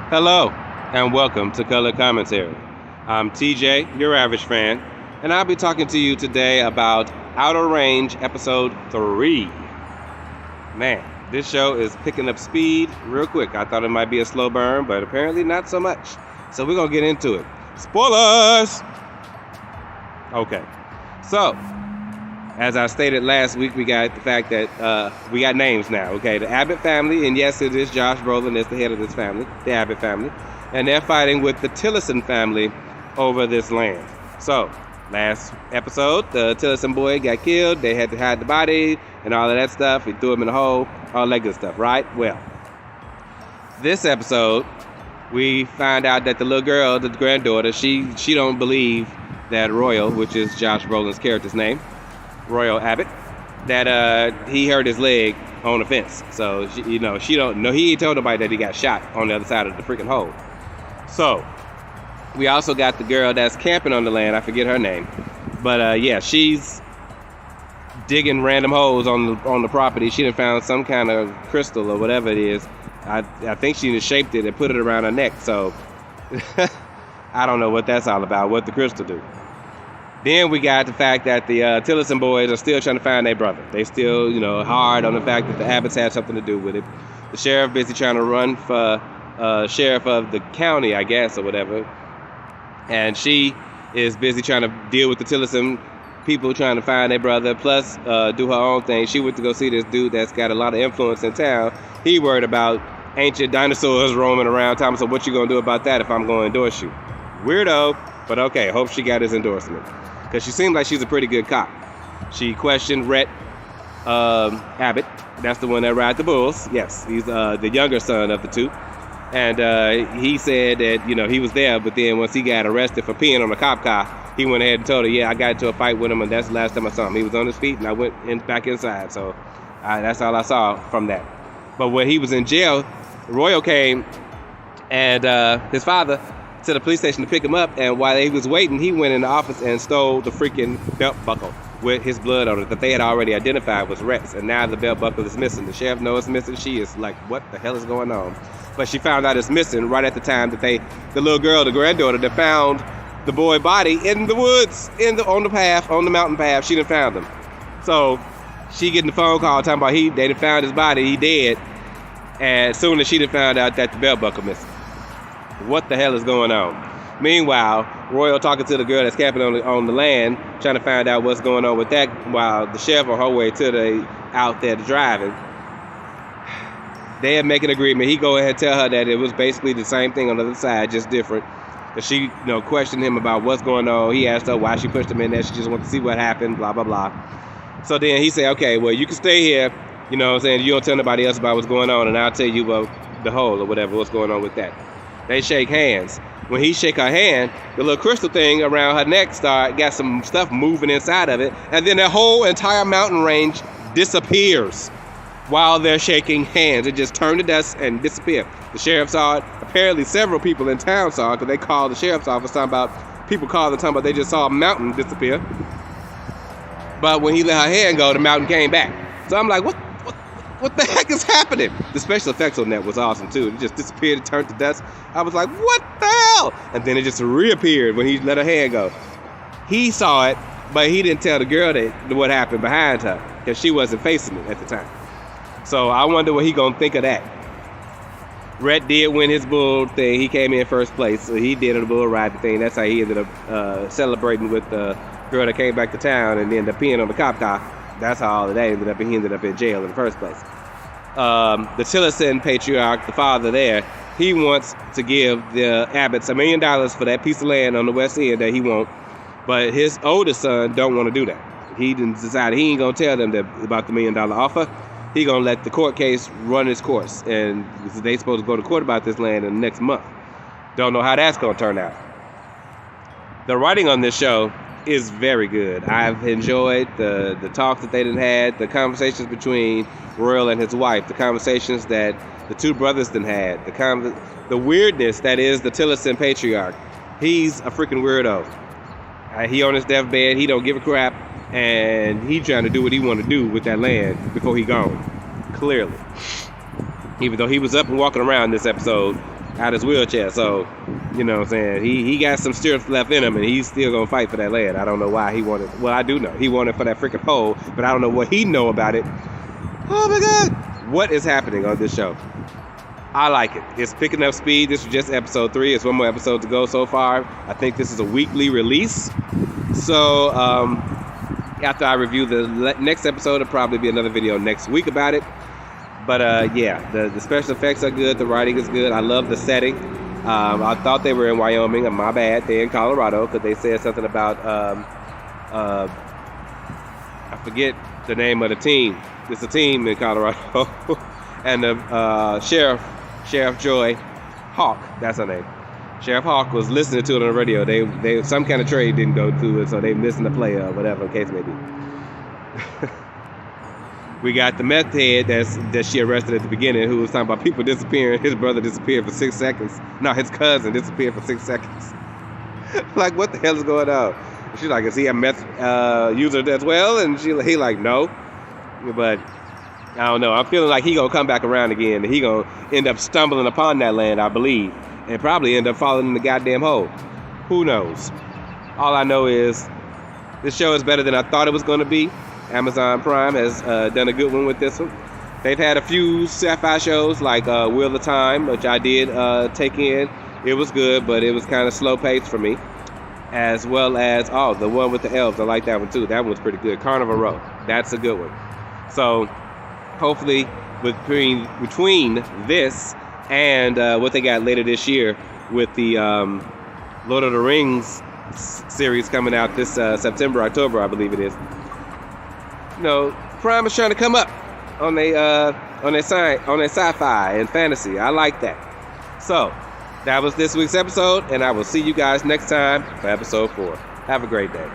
Hello, and welcome to Color Commentary. I'm TJ, your average fan, and I'll be talking to you today about Outer Range Episode 3. Man, this show is picking up speed real quick. I thought it might be a slow burn, but apparently not so much. So we're going to get into it. Spoilers! Okay, so as I stated last week, we got the fact that we got names now, okay? The Abbott family, and yes, it is Josh Brolin that's the head of this family, the Abbott family, and they're fighting with the Tillerson family over this land. So, last episode, the Tillerson boy got killed, they had to hide the body and all of that stuff, he threw him in a hole, all that good stuff, right? Well, this episode, we find out that the little girl, the granddaughter, she don't believe that Royal, which is Josh Brolin's character's name, Royal Abbott, that he hurt his leg on the fence. So, she don't know. He ain't told nobody that he got shot on the other side of the freaking hole. So, we also got the girl that's camping on the land. I forget her name. But, yeah, she's digging random holes on the property. She done found some kind of crystal or whatever it is. I think she just shaped it and put it around her neck. So, I don't know what that's all about, what the crystal do. Then we got the fact that the Tillerson boys are still trying to find their brother. They still, hard on the fact that the Abbotts had something to do with it. The sheriff busy trying to run for sheriff of the county, I guess, or whatever. And she is busy trying to deal with the Tillerson people trying to find their brother, plus do her own thing. She went to go see this dude that's got a lot of influence in town. He worried about ancient dinosaurs roaming around town. So what you gonna do about that if I'm gonna endorse you? Weirdo, but okay, hope she got his endorsement. Because she seems like she's a pretty good cop. She questioned Rhett Abbott. That's the one that rides the bulls. Yes, he's the younger son of the two. And he said that, he was there, but then once he got arrested for peeing on a cop car, he went ahead and told her, yeah, I got into a fight with him, and that's the last time I saw him. He was on his feet, and I went back inside. So that's all I saw from that. But when he was in jail, Royal came, and his father to the police station to pick him up, and while he was waiting, he went in the office and stole the freaking belt buckle with his blood on it that they had already identified was Rhett's, and now the belt buckle is missing. The sheriff knows it's missing. She is like, what the hell is going on? But she found out it's missing right at the time that the little girl, the granddaughter, that found the boy body in the woods, on the mountain path. She done found him. So she getting the phone call talking about they done found his body, he dead, and as soon as she done found out that the belt buckle missing. What the hell is going on? Meanwhile, Royal talking to the girl that's camping on the land, trying to find out what's going on with that, while the sheriff on her way out there driving. They had make an agreement. He go ahead and tell her that it was basically the same thing on the other side, just different. Because she, questioned him about what's going on. He asked her why she pushed him in there. She just wanted to see what happened, blah, blah, blah. So then he said, okay, well, you can stay here. You know what I'm saying? You don't tell nobody else about what's going on, and I'll tell you about the hole or whatever, what's going on with that. They shake hands. When he shake her hand, the little crystal thing around her neck got some stuff moving inside of it, and then the whole entire mountain range disappears while they're shaking hands. It just turned to dust and disappeared. The sheriff saw it. Apparently several people in town saw it, because they called the sheriff's office talking about they just saw a mountain disappear. But when he let her hand go, the mountain came back. So I'm like, what the heck is happening? The special effects on that was awesome too. It just disappeared, it turned to dust. I was like, what the hell? And then it just reappeared when he let her hand go. He saw it, but he didn't tell the girl what happened behind her, because she wasn't facing it at the time. So I wonder what he gonna think of that. Rhett did win his bull thing. He came in first place, so he did a bull ride thing. That's how he ended up celebrating with the girl that came back to town and ended up peeing on the cop car. That's how all of that ended up. He ended up in jail in the first place. The Tillerson patriarch, the father there, he wants to give the Abbotts $1 million for that piece of land on the west end that he wants, but his oldest son don't want to do that. He decided he ain't gonna tell them about the $1 million offer. He gonna let the court case run its course, and they supposed to go to court about this land in the next month. Don't know how that's gonna turn out. The writing on this show is very good. I've enjoyed the talks that they done had, the conversations between Royal and his wife, the conversations that the two brothers done had, the weirdness that is the Tillerson patriarch. He's a freaking weirdo. He on his deathbed, he don't give a crap, and he trying to do what he want to do with that land before he gone. Clearly. Even though he was up and walking around this episode, out his wheelchair. So, you know what I'm saying? He got some strength left in him, and he's still gonna fight for that land. I don't know why he wanted. Well, I do know he wanted for that freaking pole, but I don't know what he know about it. Oh my God! What is happening on this show? I like it. It's picking up speed. This is just episode 3. It's one more episode to go so far. I think this is a weekly release. So after I review the next episode, it'll probably be another video next week about it. But yeah, the special effects are good. The writing is good. I love the setting. I thought they were in Wyoming. My bad. They're in Colorado because they said something about I forget the name of the team. It's a team in Colorado, and the Sheriff Joy Hawk. That's her name. Sheriff Hawk was listening to it on the radio. They some kind of trade didn't go through it, so they missing the play or whatever the case may be. We got the meth head that she arrested at the beginning, who was talking about people disappearing. His brother disappeared for 6 seconds. No, his cousin disappeared for 6 seconds. Like, what the hell is going on? She's like, is he a meth user as well? And he like, no. But I don't know. I'm feeling like he gonna come back around again, and he gonna end up stumbling upon that land, I believe, and probably end up falling in the goddamn hole. Who knows? All I know is this show is better than I thought it was gonna be. Amazon Prime has done a good one with this one. They've had a few sci-fi shows like Wheel of Time, which I did take in. It was good, but it was kind of slow paced for me. As well as, the one with the elves. I like that one too. That one was pretty good. Carnival Row. That's a good one. So hopefully between this and what they got later this year with the Lord of the Rings series coming out this September, October, I believe it is. You know, Prime is trying to come up on their sci-fi and fantasy. I like that. So that was this week's episode, and I will see you guys next time for episode 4. Have a great day.